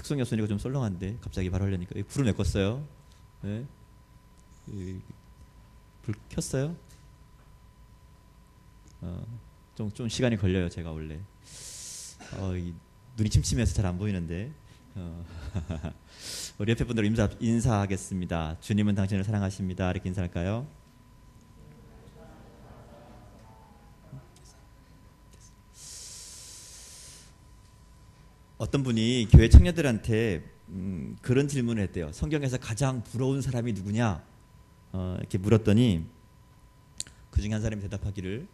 탁성이 없으니까 좀 썰렁한데 갑자기 말하려니까 불을 왜 껐어요? 네? 불 켰어요? 좀 시간이 걸려요. 제가 원래 눈이 침침해서 잘 안 보이는데 우리 옆에 분들 인사하겠습니다. 주님은 당신을 사랑하십니다. 이렇게 인사할까요? 어떤 분이 교회 청년들한테 그런 질문을 했대요. 성경에서 가장 부러운 사람이 누구냐? 이렇게 물었더니 그 중에 한 사람이 대답하기를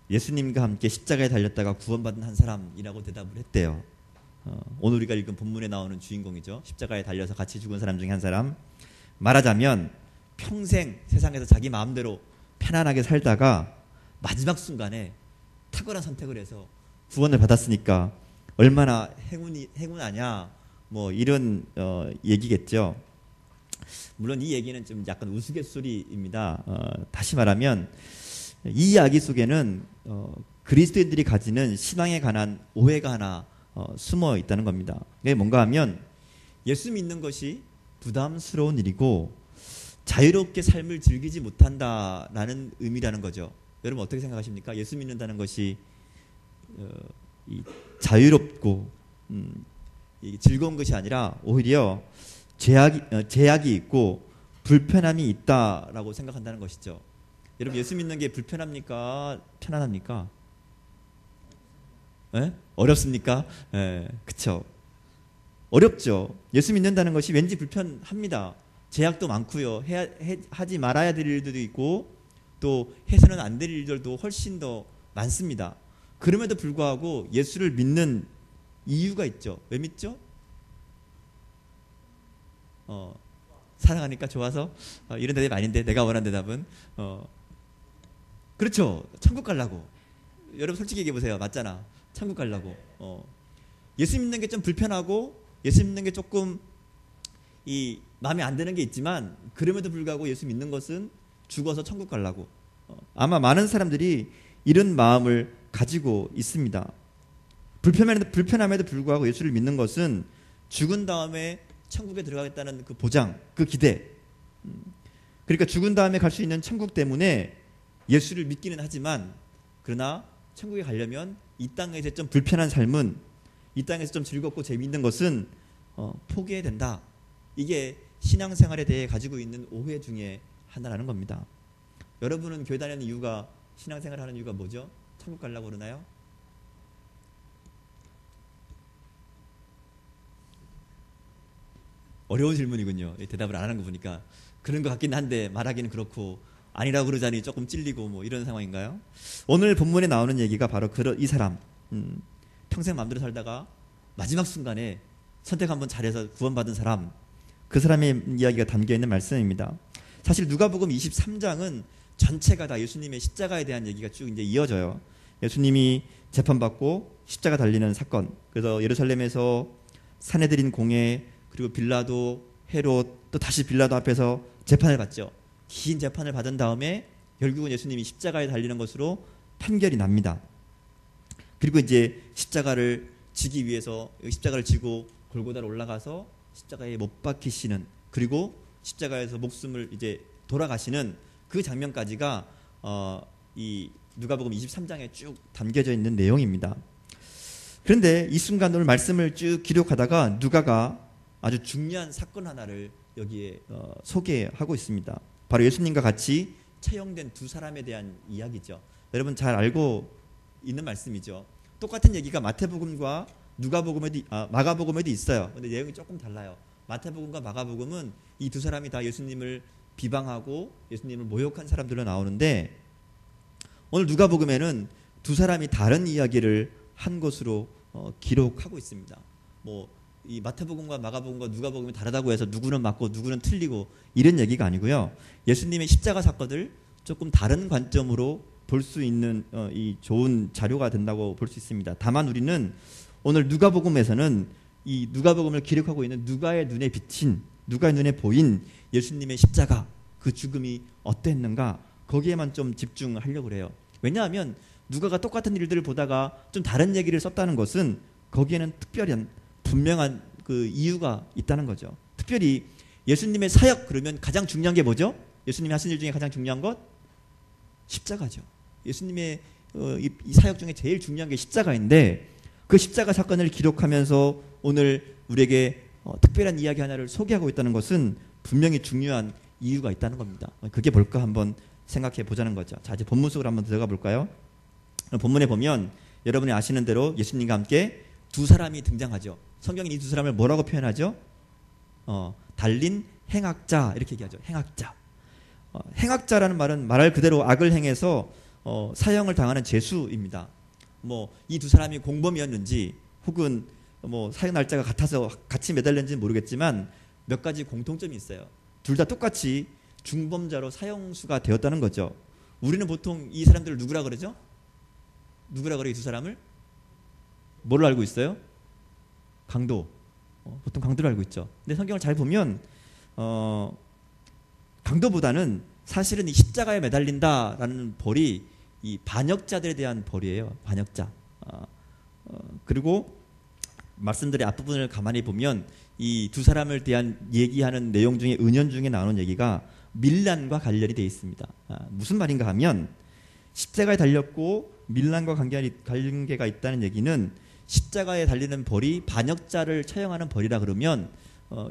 예수님과 함께 십자가에 달렸다가 구원받은 한 사람이라고 대답을 했대요. 오늘 우리가 읽은 본문에 나오는 주인공이죠. 십자가에 달려서 같이 죽은 사람 중에 한 사람. 말하자면 평생 세상에서 자기 마음대로 편안하게 살다가 마지막 순간에 탁월한 선택을 해서 구원을 받았으니까 얼마나 행운하냐, 뭐 이런 얘기겠죠. 물론 이 얘기는 좀 약간 우스갯소리입니다. 다시 말하면 이 이야기 속에는 그리스도인들이 가지는 신앙에 관한 오해가 하나 숨어 있다는 겁니다. 그게 뭔가 하면 예수 믿는 것이 부담스러운 일이고 자유롭게 삶을 즐기지 못한다라는 의미라는 거죠. 여러분 어떻게 생각하십니까? 예수 믿는다는 것이 자유롭고 즐거운 것이 아니라 오히려 제약이 있고 불편함이 있다라고 생각한다는 것이죠. 여러분 예수 믿는 게 불편합니까? 편안합니까? 네? 어렵습니까? 네, 그쵸. 어렵죠. 예수 믿는다는 것이 왠지 불편합니다. 제약도 많고요. 하지 말아야 될 일들도 있고 또 해서는 안 될 일들도 훨씬 더 많습니다. 그럼에도 불구하고 예수를 믿는 이유가 있죠. 왜 믿죠? 사랑하니까 좋아서 이런 대답이 아닌데 내가 원하는 대답은 그렇죠. 천국 가려고. 여러분 솔직히 얘기해 보세요. 맞잖아. 천국 가려고. 예수 믿는 게 좀 불편하고 예수 믿는 게 조금 마음에 안 드는 게 있지만 그럼에도 불구하고 예수 믿는 것은 죽어서 천국 가려고. 아마 많은 사람들이 이런 마음을 가지고 있습니다. 불편함에도 불구하고 예수를 믿는 것은 죽은 다음에 천국에 들어가겠다는 그 보장, 그 기대. 그러니까 죽은 다음에 갈 수 있는 천국 때문에 예수를 믿기는 하지만 그러나 천국에 가려면 이 땅에서 좀 불편한 삶은 이 땅에서 좀 즐겁고 재미있는 것은 포기해야 된다. 이게 신앙생활에 대해 가지고 있는 오해 중에 하나라는 겁니다. 여러분은 교회 다니는 이유가 신앙생활을 하는 이유가 뭐죠? 천국 가려고 그러나요? 어려운 질문이군요. 대답을 안 하는 거 보니까 그런 것 같긴 한데 말하기는 그렇고 아니라고 그러자니 조금 찔리고 뭐 이런 상황인가요? 오늘 본문에 나오는 얘기가 바로 이 사람 평생 마음대로 살다가 마지막 순간에 선택 한번 잘해서 구원받은 사람, 그 사람의 이야기가 담겨있는 말씀입니다. 사실 누가복음 23장은 전체가 다 예수님의 십자가에 대한 얘기가 쭉 이제 이어져요. 예수님이 재판받고 십자가 달리는 사건, 그래서 예루살렘에서 산헤드린 공회, 그리고 빌라도, 헤롯, 또 다시 빌라도 앞에서 재판을 받죠. 긴 재판을 받은 다음에 결국은 예수님이 십자가에 달리는 것으로 판결이 납니다. 그리고 이제 십자가를 지기 위해서 십자가를 지고 골고다로 올라가서 십자가에 못 박히시는, 그리고 십자가에서 목숨을 이제 돌아가시는 그 장면까지가 이 누가복음 23장에 쭉 담겨져 있는 내용입니다. 그런데 이 순간 오늘 말씀을 쭉 기록하다가 누가가 아주 중요한 사건 하나를 여기에 소개하고 있습니다. 바로 예수님과 같이 처형된 두 사람에 대한 이야기죠. 여러분 잘 알고 있는 말씀이죠. 똑같은 얘기가 마태복음과 마가복음에도 있어요. 근데 내용이 조금 달라요. 마태복음과 마가복음은 이 두 사람이 다 예수님을 비방하고 예수님을 모욕한 사람들로 나오는데 오늘 누가복음에는 두 사람이 다른 이야기를 한 것으로 기록하고 있습니다. 이 마태복음과 마가복음과 누가복음이 다르다고 해서 누구는 맞고 누구는 틀리고 이런 얘기가 아니고요. 예수님의 십자가 사건을 조금 다른 관점으로 볼 수 있는 이 좋은 자료가 된다고 볼 수 있습니다. 다만 우리는 오늘 누가복음에서는 이 누가복음을 기록하고 있는 누가의 눈에 보인 예수님의 십자가, 그 죽음이 어땠는가, 거기에만 좀 집중하려고 해요. 왜냐하면 누가가 똑같은 일들을 보다가 좀 다른 얘기를 썼다는 것은 거기에는 특별한 분명한 그 이유가 있다는 거죠. 특별히 예수님의 사역 그러면 가장 중요한 게 뭐죠? 예수님이 하신 일 중에 가장 중요한 것? 십자가죠. 예수님의 이 사역 중에 제일 중요한 게 십자가인데 그 십자가 사건을 기록하면서 오늘 우리에게 특별한 이야기 하나를 소개하고 있다는 것은 분명히 중요한 이유가 있다는 겁니다. 그게 뭘까 한번 생각해 보자는 거죠. 자, 이제 본문 속으로 한번 들어가 볼까요? 본문에 보면 여러분이 아시는 대로 예수님과 함께 두 사람이 등장하죠. 성경이 이 두 사람을 뭐라고 표현하죠? 달린 행악자 이렇게 얘기하죠. 행악자. 행악자라는 말은 말할 그대로 악을 행해서 사형을 당하는 죄수입니다. 뭐 이 두 사람이 공범이었는지 혹은 뭐 사형 날짜가 같아서 같이 매달렸는지는 모르겠지만 몇 가지 공통점이 있어요. 둘 다 똑같이 중범자로 사형수가 되었다는 거죠. 우리는 보통 이 사람들을 누구라 그러죠? 누구라 그래 이 두 사람을? 뭐를 알고 있어요? 강도. 보통 강도를 알고 있죠. 근데 성경을 잘 보면 강도보다는 사실은 이 십자가에 매달린다라는 벌이 이 반역자들에 대한 벌이에요. 반역자. 그리고 말씀들의 앞부분을 가만히 보면 이 두 사람을 대한 얘기하는 내용 중에 은연중에 나오는 얘기가 밀란과 관련이 되어 있습니다. 무슨 말인가 하면 십자가에 달렸고 밀란과 관계가 있다는 얘기는 십자가에 달리는 벌이 반역자를 처형하는 벌이라 그러면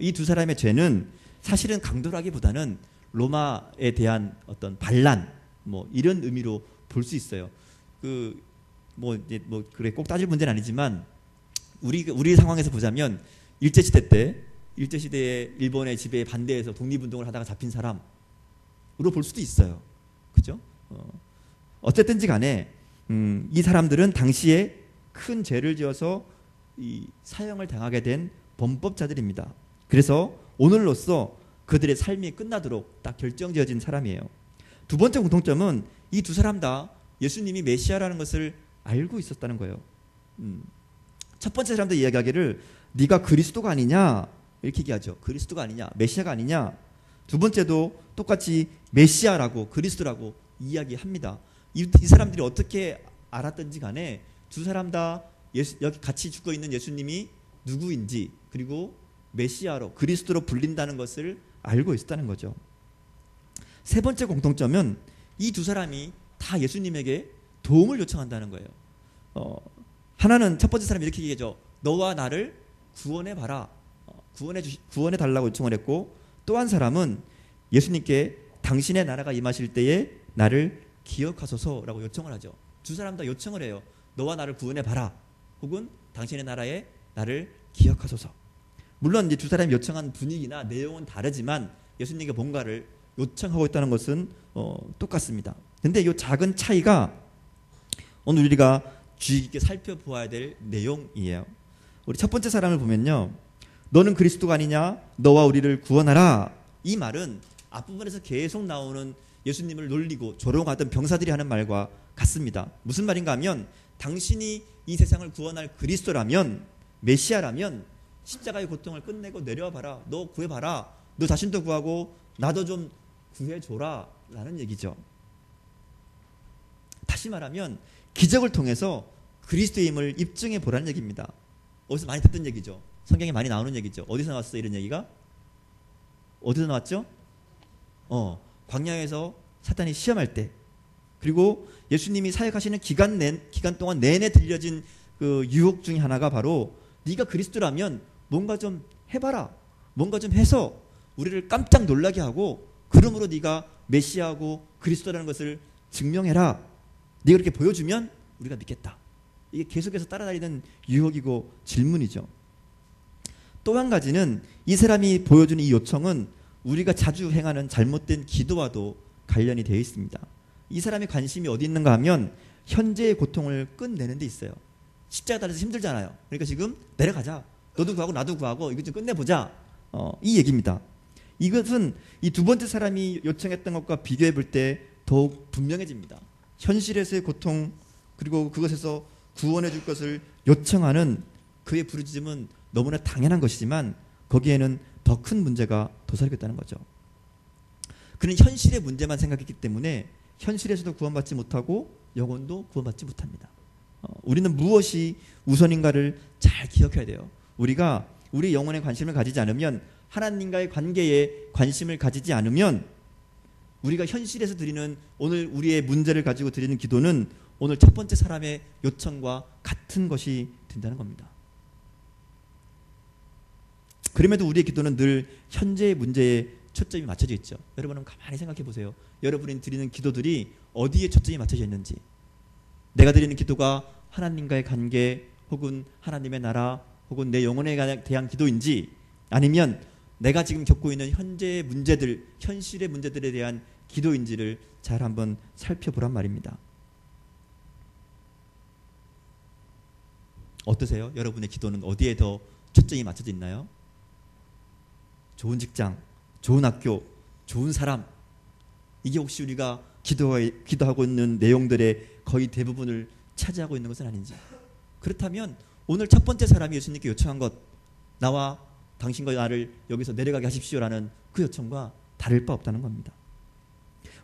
이 두 사람의 죄는 사실은 강도라기보다는 로마에 대한 어떤 반란 뭐 이런 의미로 볼 수 있어요. 그래 꼭 따질 문제는 아니지만 우리 상황에서 보자면 일제시대에 일본의 지배에 반대해서 독립운동을 하다가 잡힌 사람으로 볼 수도 있어요. 그죠? 어쨌든지 간에 이 사람들은 당시에 큰 죄를 지어서 이 사형을 당하게 된 범법자들입니다. 그래서 오늘로써 그들의 삶이 끝나도록 딱 결정지어진 사람이에요. 두 번째 공통점은 이 두 사람 다 예수님이 메시아라는 것을 알고 있었다는 거예요. 첫 번째 사람들 이야기하기를 네가 그리스도가 아니냐 이렇게 얘기하죠. 그리스도가 아니냐, 메시아가 아니냐. 두 번째도 똑같이 메시아라고 그리스도라고 이야기합니다. 이 사람들이 어떻게 알았든지 간에 두 사람 다 여기 같이 죽고 있는 예수님이 누구인지 그리고 메시아로 그리스도로 불린다는 것을 알고 있었다는 거죠. 세 번째 공통점은 이 두 사람이 다 예수님에게 도움을 요청한다는 거예요. 하나는 첫 번째 사람이 이렇게 얘기하죠. 너와 나를 구원해 봐라. 구원해 달라고 요청을 했고 또 한 사람은 예수님께 당신의 나라가 임하실 때에 나를 기억하소서라고 요청을 하죠. 두 사람 다 요청을 해요. 너와 나를 구원해 봐라. 혹은 당신의 나라에 나를 기억하소서. 물론 이제 두 사람이 요청한 분위기나 내용은 다르지만 예수님께 뭔가를 요청하고 있다는 것은 똑같습니다. 근데 이 작은 차이가 오늘 우리가 주의 깊게 살펴보아야 될 내용이에요. 우리 첫 번째 사람을 보면요. 너는 그리스도가 아니냐? 너와 우리를 구원하라. 이 말은 앞부분에서 계속 나오는 예수님을 놀리고 조롱하던 병사들이 하는 말과 같습니다. 무슨 말인가 하면 당신이 이 세상을 구원할 그리스도라면 메시아라면 십자가의 고통을 끝내고 내려와 봐라. 너 구해봐라. 너 자신도 구하고 나도 좀 구해줘라 라는 얘기죠. 다시 말하면 기적을 통해서 그리스도의 힘을 입증해 보라는 얘기입니다. 어디서 많이 듣던 얘기죠. 성경에 많이 나오는 얘기죠. 어디서 나왔어 이런 얘기가? 어디서 나왔죠? 광야에서 사탄이 시험할 때 그리고 예수님이 사역하시는 기간 동안 내내 들려진 그 유혹 중에 하나가 바로 네가 그리스도라면 뭔가 좀 해봐라. 뭔가 좀 해서 우리를 깜짝 놀라게 하고 그러므로 네가 메시아고 그리스도라는 것을 증명해라. 네가 그렇게 보여주면 우리가 믿겠다. 이게 계속해서 따라다니는 유혹이고 질문이죠. 또 한 가지는 이 사람이 보여주는 이 요청은 우리가 자주 행하는 잘못된 기도와도 관련이 되어 있습니다. 이 사람의 관심이 어디 있는가 하면 현재의 고통을 끝내는 데 있어요. 십자가 달려서 힘들잖아요. 그러니까 지금 내려가자. 너도 구하고 나도 구하고 이거 좀 끝내보자. 이 얘기입니다. 이것은 이 두 번째 사람이 요청했던 것과 비교해 볼 때 더욱 분명해집니다. 현실에서의 고통 그리고 그것에서 구원해 줄 것을 요청하는 그의 부르짖음은 너무나 당연한 것이지만 거기에는 더 큰 문제가 도사리고 있다는 거죠. 그는 현실의 문제만 생각했기 때문에 현실에서도 구원받지 못하고 영혼도 구원받지 못합니다. 우리는 무엇이 우선인가를 잘 기억해야 돼요. 우리가 우리 영혼에 관심을 가지지 않으면, 하나님과의 관계에 관심을 가지지 않으면 우리가 현실에서 드리는 오늘 우리의 문제를 가지고 드리는 기도는 오늘 첫 번째 사람의 요청과 같은 것이 된다는 겁니다. 그럼에도 우리의 기도는 늘 현재의 문제에 초점이 맞춰져 있죠. 여러분은 가만히 생각해 보세요. 여러분이 드리는 기도들이 어디에 초점이 맞춰져 있는지. 내가 드리는 기도가 하나님과의 관계 혹은 하나님의 나라 혹은 내 영혼에 대한 기도인지, 아니면 내가 지금 겪고 있는 현재의 문제들, 현실의 문제들에 대한 기도인지를 잘 한번 살펴보란 말입니다. 어떠세요? 여러분의 기도는 어디에 더 초점이 맞춰져 있나요? 좋은 직장, 좋은 학교, 좋은 사람, 이게 혹시 우리가 기도하고 있는 내용들의 거의 대부분을 차지하고 있는 것은 아닌지. 그렇다면 오늘 첫 번째 사람이 예수님께 요청한 것, 나와 당신과 나를 여기서 내려가게 하십시오라는 그 요청과 다를 바 없다는 겁니다.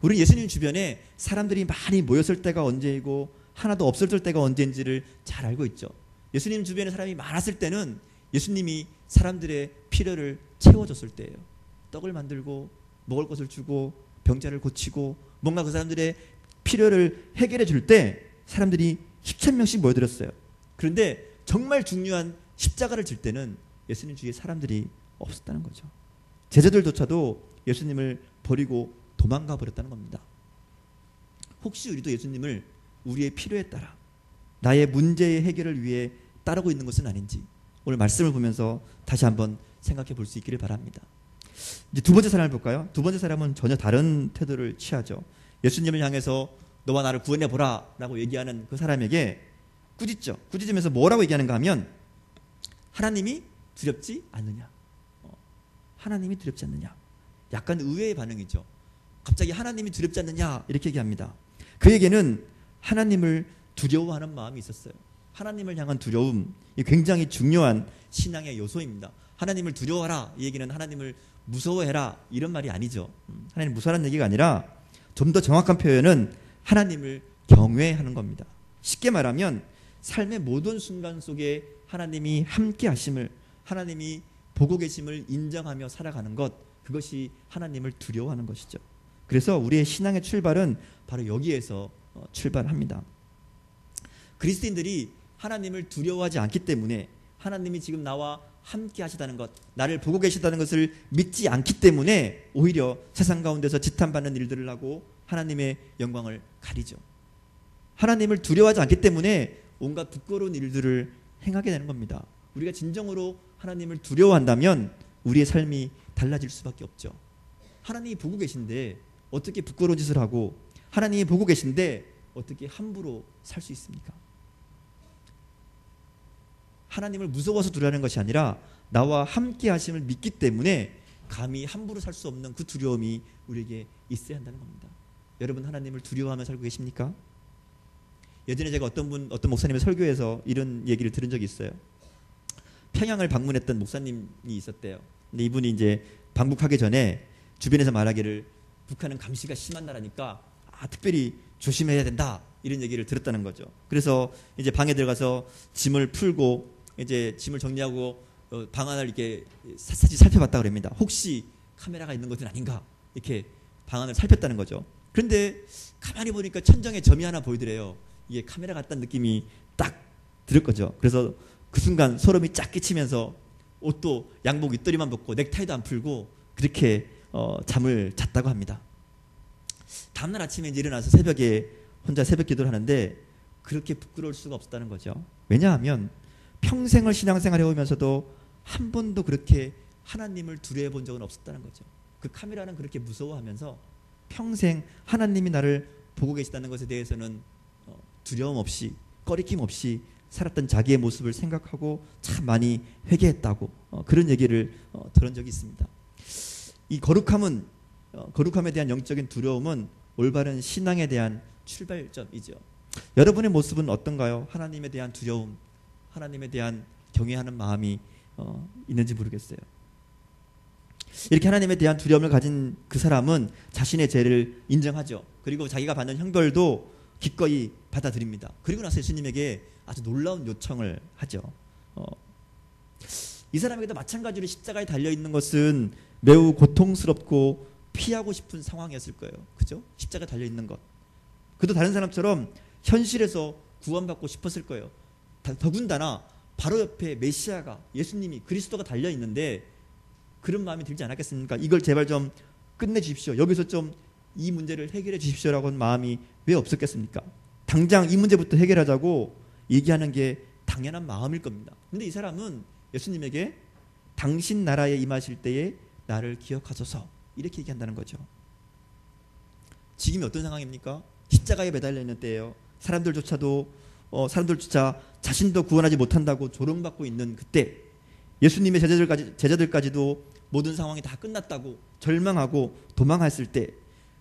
우리 예수님 주변에 사람들이 많이 모였을 때가 언제이고 하나도 없었을 때가 언제인지를 잘 알고 있죠. 예수님 주변에 사람이 많았을 때는 예수님이 사람들의 필요를 채워줬을 때예요. 떡을 만들고 먹을 것을 주고 병자를 고치고 뭔가 그 사람들의 필요를 해결해 줄 때 사람들이 10,000명씩 모여들었어요. 그런데 정말 중요한 십자가를 질 때는 예수님 주위에 사람들이 없었다는 거죠. 제자들조차도 예수님을 버리고 도망가 버렸다는 겁니다. 혹시 우리도 예수님을 우리의 필요에 따라 나의 문제의 해결을 위해 따르고 있는 것은 아닌지 오늘 말씀을 보면서 다시 한번 생각해 볼 수 있기를 바랍니다. 이제 두 번째 사람을 볼까요? 두 번째 사람은 전혀 다른 태도를 취하죠. 예수님을 향해서 너와 나를 구원해 보라 라고 얘기하는 그 사람에게 꾸짖죠. 꾸짖으면서 뭐라고 얘기하는가 하면, 하나님이 두렵지 않느냐. 하나님이 두렵지 않느냐. 약간 의외의 반응이죠. 갑자기 하나님이 두렵지 않느냐 이렇게 얘기합니다. 그에게는 하나님을 두려워하는 마음이 있었어요. 하나님을 향한 두려움, 이 굉장히 중요한 신앙의 요소입니다. 하나님을 두려워하라, 이 얘기는 하나님을 무서워해라 이런 말이 아니죠. 하나님 무서워하는 얘기가 아니라 좀 더 정확한 표현은 하나님을 경외하는 겁니다. 쉽게 말하면 삶의 모든 순간 속에 하나님이 함께 하심을, 하나님이 보고 계심을 인정하며 살아가는 것, 그것이 하나님을 두려워하는 것이죠. 그래서 우리의 신앙의 출발은 바로 여기에서 출발합니다. 그리스도인들이 하나님을 두려워하지 않기 때문에, 하나님이 지금 나와 함께 하시다는 것, 나를 보고 계시다는 것을 믿지 않기 때문에 오히려 세상 가운데서 지탄받는 일들을 하고 하나님의 영광을 가리죠. 하나님을 두려워하지 않기 때문에 온갖 부끄러운 일들을 행하게 되는 겁니다. 우리가 진정으로 하나님을 두려워한다면 우리의 삶이 달라질 수밖에 없죠. 하나님이 보고 계신데 어떻게 부끄러운 짓을 하고, 하나님이 보고 계신데 어떻게 함부로 살 수 있습니까? 하나님을 무서워서 두려워하는 것이 아니라 나와 함께 하심을 믿기 때문에 감히 함부로 살 수 없는 그 두려움이 우리에게 있어야 한다는 겁니다. 여러분, 하나님을 두려워하며 살고 계십니까? 예전에 제가 어떤 목사님의 설교에서 이런 얘기를 들은 적이 있어요. 평양을 방문했던 목사님이 있었대요. 근데 이분이 이제 방북하기 전에 주변에서 말하기를 북한은 감시가 심한 나라니까 특별히 조심해야 된다 이런 얘기를 들었다는 거죠. 그래서 이제 방에 들어가서 짐을 풀고 이제 짐을 정리하고 방 안을 이렇게 샅샅이 살펴봤다 그럽니다. 혹시 카메라가 있는 것은 아닌가 이렇게 방 안을 살폈다는 거죠. 그런데 가만히 보니까 천장에 점이 하나 보이더래요. 이게 카메라 같다는 느낌이 딱 들 거죠. 그래서 그 순간 소름이 쫙 끼치면서 옷도 양복 윗도리만 벗고 넥타이도 안 풀고 그렇게 잠을 잤다고 합니다. 다음날 아침에 이제 일어나서 새벽에 혼자 새벽 기도를 하는데 그렇게 부끄러울 수가 없었다는 거죠. 왜냐하면 평생을 신앙생활 해오면서도 한 번도 그렇게 하나님을 두려워해 본 적은 없었다는 거죠. 그 카메라는 그렇게 무서워하면서 평생 하나님이 나를 보고 계시다는 것에 대해서는 두려움 없이 꺼리낌 없이 살았던 자기의 모습을 생각하고 참 많이 회개했다고 그런 얘기를 들은 적이 있습니다. 이 거룩함에 대한 영적인 두려움은 올바른 신앙에 대한 출발점이죠. 여러분의 모습은 어떤가요? 하나님에 대한 두려움, 하나님에 대한 경외하는 마음이 있는지 모르겠어요. 이렇게 하나님에 대한 두려움을 가진 그 사람은 자신의 죄를 인정하죠. 그리고 자기가 받는 형벌도 기꺼이 받아들입니다. 그리고 나서 예수님에게 아주 놀라운 요청을 하죠. 이 사람에게도 마찬가지로 십자가에 달려있는 것은 매우 고통스럽고 피하고 싶은 상황이었을 거예요. 그죠? 십자가에 달려있는 것. 그도 다른 사람처럼 현실에서 구원받고 싶었을 거예요. 더군다나 바로 옆에 메시아가, 예수님이, 그리스도가 달려있는데 그런 마음이 들지 않았겠습니까? 이걸 제발 좀 끝내주십시오. 여기서 좀 이 문제를 해결해 주십시오라고 하는 마음이 왜 없었겠습니까? 당장 이 문제부터 해결하자고 얘기하는 게 당연한 마음일 겁니다. 근데 이 사람은 예수님에게 당신 나라에 임하실 때에 나를 기억하소서 이렇게 얘기한다는 거죠. 지금이 어떤 상황입니까? 십자가에 매달려 있는 때예요. 사람들조차 자신도 구원하지 못한다고 조롱받고 있는 그때, 예수님의 제자들까지도 모든 상황이 다 끝났다고 절망하고 도망했을 때,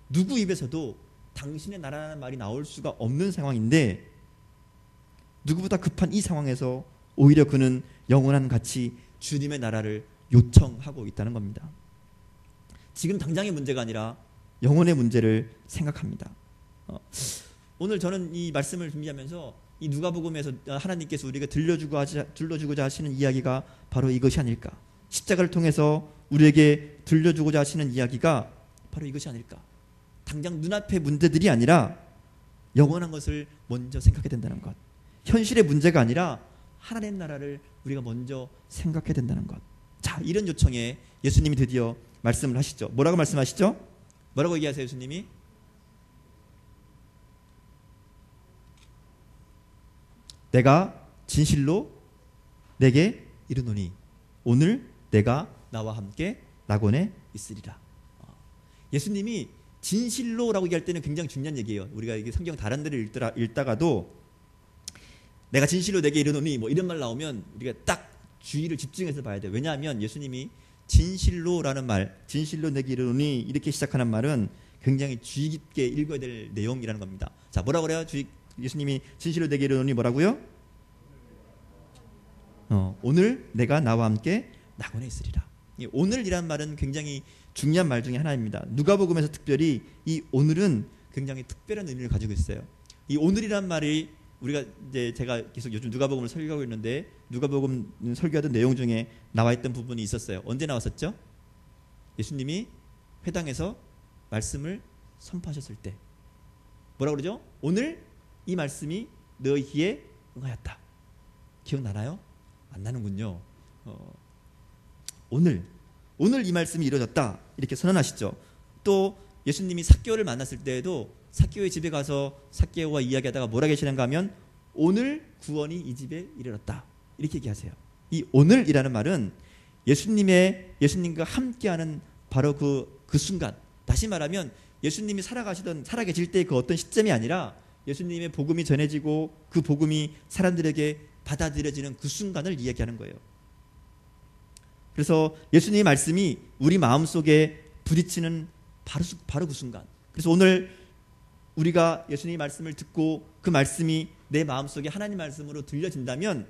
누구 입에서도 당신의 나라라는 말이 나올 수가 없는 상황인데, 누구보다 급한 이 상황에서 오히려 그는 영원한 가치 주님의 나라를 요청하고 있다는 겁니다. 지금 당장의 문제가 아니라 영혼의 문제를 생각합니다. 오늘 저는 이 말씀을 준비하면서 이 누가복음에서 하나님께서 우리에게 들려주고자 하시는 이야기가 바로 이것이 아닐까. 십자가를 통해서 우리에게 들려주고자 하시는 이야기가 바로 이것이 아닐까. 당장 눈앞의 문제들이 아니라 영원한 것을 먼저 생각해야 된다는 것. 현실의 문제가 아니라 하나님의 나라를 우리가 먼저 생각해야 된다는 것. 자, 이런 요청에 예수님이 드디어 말씀을 하시죠. 뭐라고 말씀하시죠? 뭐라고 얘기하세요, 예수님이? 내가 진실로 내게 이르노니 오늘 내가 나와 함께 낙원에 있으리라. 예수님이 진실로라고 얘기할 때는 굉장히 중요한 얘기예요. 우리가 이게 성경 다른 데를 읽다가도 내가 진실로 내게 이르노니 뭐 이런 말 나오면 우리가 딱 주의를 집중해서 봐야 돼요. 왜냐하면 예수님이 진실로라는 말, 진실로 내게 이르노니 이렇게 시작하는 말은 굉장히 주의 깊게 읽어야 될 내용이라는 겁니다. 자, 뭐라고 그래요? 예수님이 진실로 내게 이르노니 뭐라고요? 오늘 내가 나와 함께 낙원에 있으리라. 이 오늘이란 말은 굉장히 중요한 말 중에 하나입니다. 누가복음에서 특별히 이 오늘은 굉장히 특별한 의미를 가지고 있어요. 이 오늘이란 말이 우리가 이제 제가 계속 요즘 누가복음을 설교하고 있는데 누가복음 설교하던 내용 중에 나와 있던 부분이 있었어요. 언제 나왔었죠? 예수님이 회당에서 말씀을 선포하셨을 때 뭐라고 그러죠? 오늘 이 말씀이 너희 귀에 응하였다. 기억나나요? 안 나는군요. 오늘 이 말씀이 이루어졌다 이렇게 선언하시죠. 또 예수님이 삭개오를 만났을 때에도 삭개오의 집에 가서 삭개오와 이야기하다가 뭐라 계시는가 하면 오늘 구원이 이 집에 이르렀다 이렇게 얘기하세요. 이 오늘이라는 말은 예수님과 함께하는 바로 그 순간, 다시 말하면 예수님이 살아계실 때의 그 어떤 시점이 아니라 예수님의 복음이 전해지고 그 복음이 사람들에게 받아들여지는 그 순간을 이야기하는 거예요. 그래서 예수님의 말씀이 우리 마음속에 부딪히는 바로 그 순간. 그래서 오늘 우리가 예수님의 말씀을 듣고 그 말씀이 내 마음속에 하나님 말씀으로 들려진다면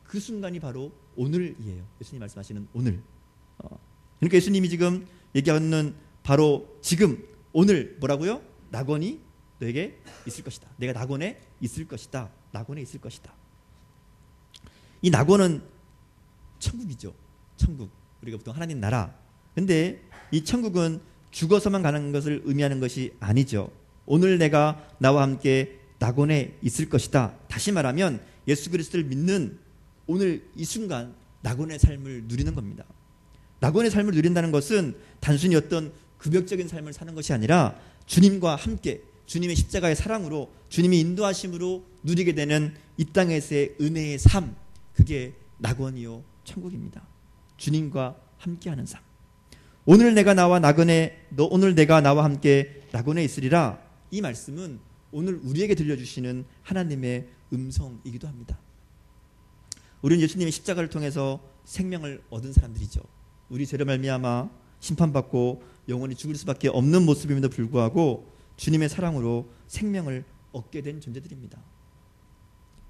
그 순간이 바로 오늘이에요. 예수님 말씀하시는 오늘. 그러니까 예수님이 지금 얘기하는 바로 지금 오늘 뭐라고요? 낙원이 너에게 있을 것이다. 내가 낙원에 있을 것이다. 낙원에 있을 것이다. 이 낙원은 천국이죠. 천국. 우리가 보통 하나님 나라. 근데 이 천국은 죽어서만 가는 것을 의미하는 것이 아니죠. 오늘 내가 나와 함께 낙원에 있을 것이다. 다시 말하면 예수 그리스도를 믿는 오늘 이 순간 낙원의 삶을 누리는 겁니다. 낙원의 삶을 누린다는 것은 단순히 어떤 급역적인 삶을 사는 것이 아니라 주님과 함께 주님의 십자가의 사랑으로 주님의 인도하심으로 누리게 되는 이 땅에서의 은혜의 삶, 그게 낙원이요 천국입니다. 주님과 함께하는 삶. 오늘 내가 나와 함께 낙원에 있으리라. 이 말씀은 오늘 우리에게 들려주시는 하나님의 음성이기도 합니다. 우리는 예수님의 십자가를 통해서 생명을 얻은 사람들이죠. 우리 죄로 말미암아 심판받고 영원히 죽을 수밖에 없는 모습임에도 불구하고 주님의 사랑으로 생명을 얻게 된 존재들입니다.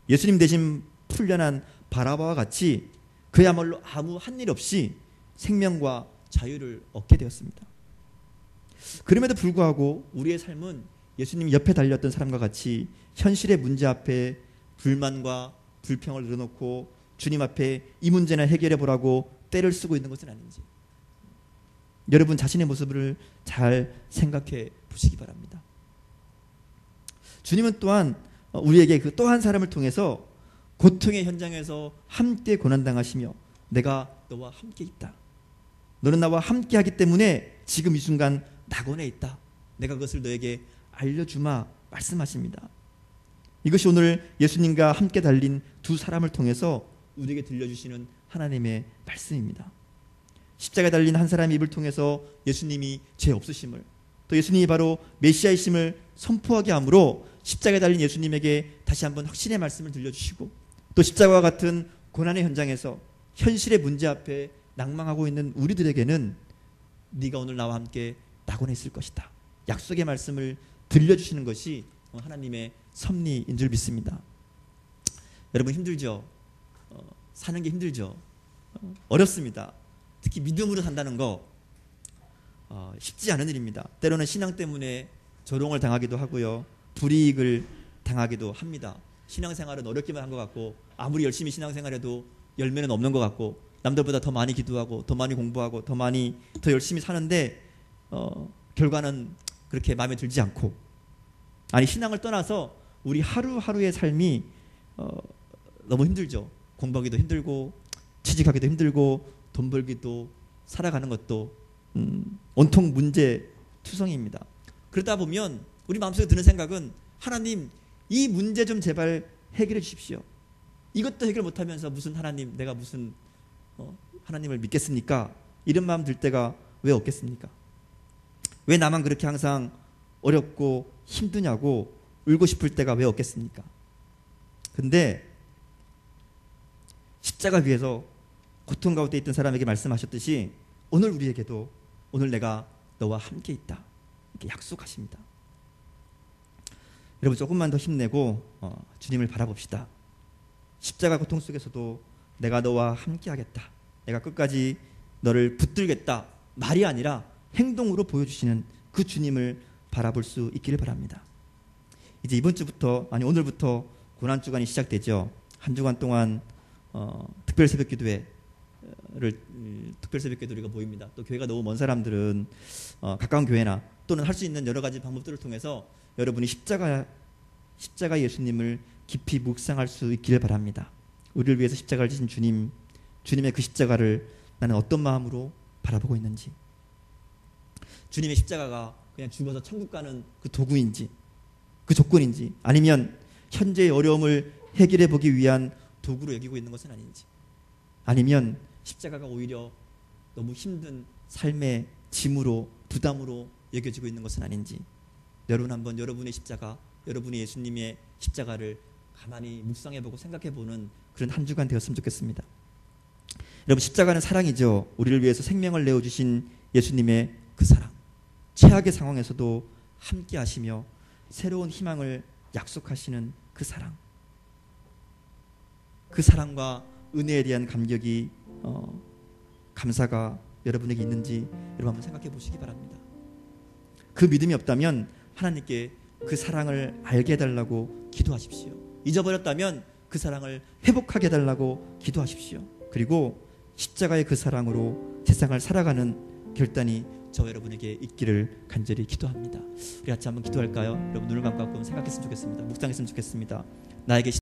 예수님 대신 풀려난 바라바와 같이 그야말로 아무 한 일 없이 생명과 자유를 얻게 되었습니다. 그럼에도 불구하고 우리의 삶은 예수님 옆에 달렸던 사람과 같이 현실의 문제 앞에 불만과 불평을 늘어놓고 주님 앞에 이 문제나 해결해 보라고 때를 쓰고 있는 것은 아닌지 여러분 자신의 모습을 잘 생각해 보시기 바랍니다. 주님은 또한 우리에게 그 또 한 사람을 통해서 고통의 현장에서 함께 고난당하시며 내가 너와 함께 있다. 너는 나와 함께 하기 때문에 지금 이 순간 낙원에 있다. 내가 그것을 너에게 알려주마 말씀하십니다. 이것이 오늘 예수님과 함께 달린 두 사람을 통해서 우리에게 들려주시는 하나님의 말씀입니다. 십자가에 달린 한 사람의 입을 통해서 예수님이 죄 없으심을 또 예수님이 바로 메시아이심을 선포하게 함으로 십자가에 달린 예수님에게 다시 한번 확신의 말씀을 들려주시고 또 십자가와 같은 고난의 현장에서 현실의 문제 앞에 낭망하고 있는 우리들에게는 네가 오늘 나와 함께 낙원에 있을 것이다. 약속의 말씀을 들려주시는 것이 하나님의 섭리인 줄 믿습니다. 여러분 힘들죠? 사는 게 힘들죠? 어렵습니다. 특히 믿음으로 산다는 거 쉽지 않은 일입니다. 때로는 신앙 때문에 조롱을 당하기도 하고요. 불이익을 당하기도 합니다. 신앙생활은 어렵기만 한 것 같고 아무리 열심히 신앙생활해도 열매는 없는 것 같고 남들보다 더 많이 기도하고 더 많이 공부하고 더 열심히 사는데 결과는 그렇게 마음에 들지 않고 아니 신앙을 떠나서 우리 하루하루의 삶이 너무 힘들죠. 공부하기도 힘들고 취직하기도 힘들고 돈 벌기도 살아가는 것도 온통 문제 투성이입니다. 그러다 보면 우리 마음속에 드는 생각은 하나님 이 문제 좀 제발 해결해 주십시오. 이것도 해결 못하면서 무슨 하나님 내가 무슨 하나님을 믿겠습니까? 이런 마음 들 때가 왜 없겠습니까? 왜 나만 그렇게 항상 어렵고 힘드냐고 울고 싶을 때가 왜 없겠습니까? 근데 십자가 위에서 고통 가운데 있던 사람에게 말씀하셨듯이 오늘 우리에게도 오늘 내가 너와 함께 있다 이렇게 약속하십니다. 여러분 조금만 더 힘내고 주님을 바라봅시다. 십자가 고통 속에서도 내가 너와 함께 하겠다. 내가 끝까지 너를 붙들겠다. 말이 아니라 행동으로 보여주시는 그 주님을 바라볼 수 있기를 바랍니다. 이제 이번 주부터 아니 오늘부터 고난주간이 시작되죠. 한 주간 동안 특별 새벽기도회를 특별 새벽기도 우리가 모입니다. 또 교회가 너무 먼 사람들은 가까운 교회나 또는 할 수 있는 여러 가지 방법들을 통해서 여러분이 십자가 예수님을 깊이 묵상할 수 있기를 바랍니다. 우리를 위해서 십자가를 지신 주님의 그 십자가를 나는 어떤 마음으로 바라보고 있는지, 주님의 십자가가 그냥 죽어서 천국 가는 그 도구인지, 그 조건인지, 아니면 현재의 어려움을 해결해 보기 위한 도구로 여기고 있는 것은 아닌지, 아니면 십자가가 오히려 너무 힘든 삶의 짐으로 부담으로 여겨지고 있는 것은 아닌지, 여러분 한번 여러분의 십자가, 여러분의 예수님의 십자가를 가만히 묵상해보고 생각해보는 그런 한 주간 되었으면 좋겠습니다. 여러분 십자가는 사랑이죠. 우리를 위해서 생명을 내어주신 예수님의 그 사랑, 최악의 상황에서도 함께 하시며 새로운 희망을 약속하시는 그 사랑, 그 사랑과 은혜에 대한 감격이 감사가 여러분에게 있는지 여러분 한번 생각해 보시기 바랍니다. 그 믿음이 없다면 하나님께 그 사랑을 알게 해달라고 기도하십시오. 잊어버렸다면 그 사랑을 회복하게 해달라고 기도하십시오. 그리고 십자가의 그 사랑으로 세상을 살아가는 결단이 저 여러분에게 있기를 간절히 기도합니다. 우리 같이 한번 기도할까요? 여러분 눈을 감고 생각했으면 좋겠습니다. 묵상했으면 좋겠습니다. 나에게